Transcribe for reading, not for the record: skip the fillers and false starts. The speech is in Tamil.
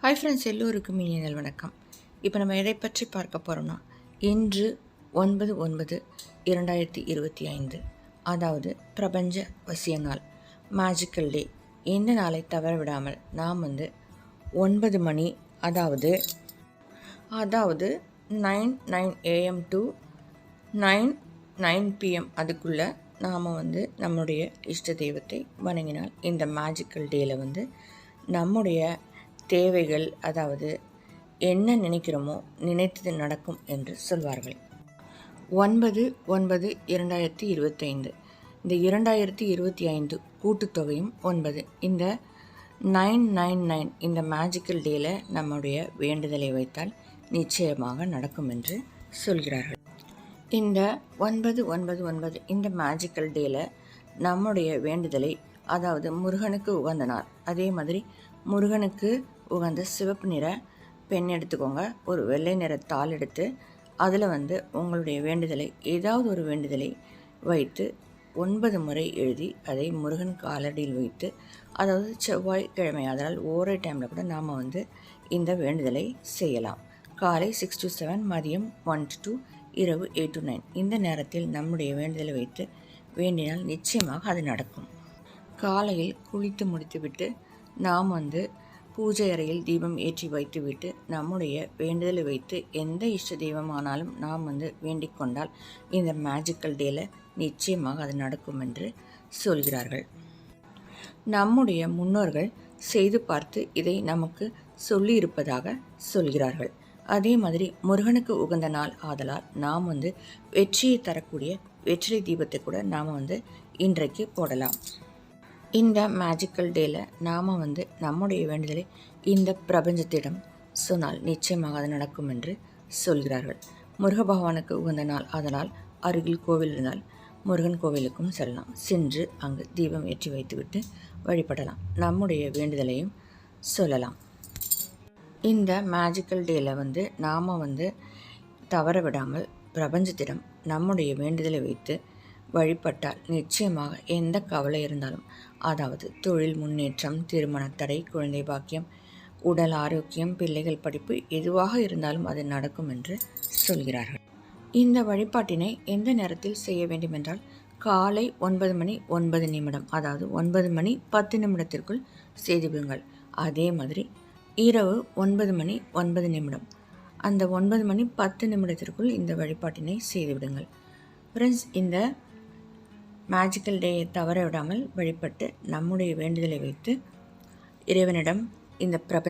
ஹாய் ஃப்ரெண்ட்ஸ், எல்லோருக்கும் இனிய வணக்கம். இப்போ நம்ம எதை பற்றி பார்க்க போகிறோம்னா, இன்று 9/9/2025, அதாவது பிரபஞ்ச வசிய நாள், மேஜிக்கல் டே. இந்த நாளை தவற விடாமல் நாம் 9 மணி, அதாவது 9 AM to 9 PM அதுக்குள்ளே நாம் நம்முடைய இஷ்ட தெய்வத்தை வணங்கினால் இந்த மேஜிக்கல் டேயில் நம்முடைய தேவைகள், அதாவது என்ன நினைக்கிறோமோ நினைத்தது நடக்கும் என்று சொல்வார்கள். 9/9/2025, இந்த 2025 கூட்டுத்தொகையும் 9. இந்த 999 இந்த மேஜிக்கல் டேயில் நம்முடைய வேண்டுதலை வைத்தால் நிச்சயமாக நடக்கும் என்று சொல்கிறார்கள். இந்த 9/9/9 இந்த மேஜிக்கல் டேயில் நம்முடைய வேண்டுதலை, அதாவது முருகனுக்கு உகந்த நாள், அதே மாதிரி முருகனுக்கு உகந்த சிவப்பு நிற பென் எடுத்துக்கோங்க. ஒரு வெள்ளை நிற தாள் எடுத்து அதில் உங்களுடைய வேண்டுதலை, ஏதாவது ஒரு வேண்டுதலை வைத்து 9 முறை எழுதி அதை முருகன் காலடியில் வைத்து, அதாவது செவ்வாய்க்கிழமை, அதனால் ஓரை டைமில் கூட நாம் இந்த வேண்டுதலை செய்யலாம். காலை 6 to 7, மதியம் 1 to 2, இரவு 8 to 9 இந்த நேரத்தில் நம்முடைய வேண்டுதலை வைத்து வேண்டினால் நிச்சயமாக அது நடக்கும். காலையில் குளித்து முடித்துவிட்டு நாம் பூஜை அறையில் தீபம் ஏற்றி வைத்துவிட்டு நம்முடைய வேண்டுதலை வைத்து எந்த இஷ்ட தெய்வமானாலும் நாம் வேண்டிக் கொண்டால் இந்த மேஜிக்கல் டேயில் நிச்சயமாக அது நடக்கும் என்று சொல்கிறார்கள். நம்முடைய முன்னோர்கள் செய்து பார்த்து இதை நமக்கு சொல்லியிருப்பதாக சொல்கிறார்கள். அதே மாதிரி முருகனுக்கு உகந்த நாள் ஆதலால் நாம் வெற்றியை தரக்கூடிய வெற்றிலை தீபத்தை கூட நாம் இன்றைக்கு போடலாம். இந்த மேஜிக்கல் டேயில் நாம் நம்முடைய வேண்டுதலை இந்த பிரபஞ்சத்திடம் சொன்னால் நிச்சயமாக அது நடக்கும் என்று சொல்கிறார்கள். முருக பகவானுக்கு உகந்த நாள் ஆதலால் அருகில் கோவில் இருந்தால் முருகன் கோவிலுக்கும் செல்லலாம். சென்று அங்கு தீபம் ஏற்றி வைத்துவிட்டு வழிபடலாம். நம்முடைய வேண்டுதலையும் சொல்லலாம். இந்த மேஜிக்கல் டேயில் நாம் தவற விடாமல் பிரபஞ்சத்திடம் நம்முடைய வேண்டுதலை வைத்து வழிபட்டால் நிச்சயமாக எந்த கவலை இருந்தாலும், அதாவது தொழில் முன்னேற்றம், திருமண தடை, குழந்தை பாக்கியம், உடல் ஆரோக்கியம், பிள்ளைகள் படிப்பு, எதுவாக இருந்தாலும் அது நடக்கும் என்று சொல்கிறார்கள். இந்த வழிபாட்டினை எந்த நேரத்தில் செய்ய வேண்டுமென்றால் காலை 9 மணி 9 நிமிடம், அதாவது 9 மணி 10 நிமிடத்திற்குள் செய்துவிடுங்கள். அதே மாதிரி இரவு 9 மணி 9 நிமிடம், அந்த 9 மணி 10 நிமிடத்திற்குள் இந்த வழிபாட்டினை செய்துவிடுங்கள். ஃப்ரெண்ட்ஸ், இந்த மேஜிக்கல் டேயை தவற விடாமல் வழிபட்டு நம்முடைய வேண்டுதலை வைத்து இறைவனிடம் இந்த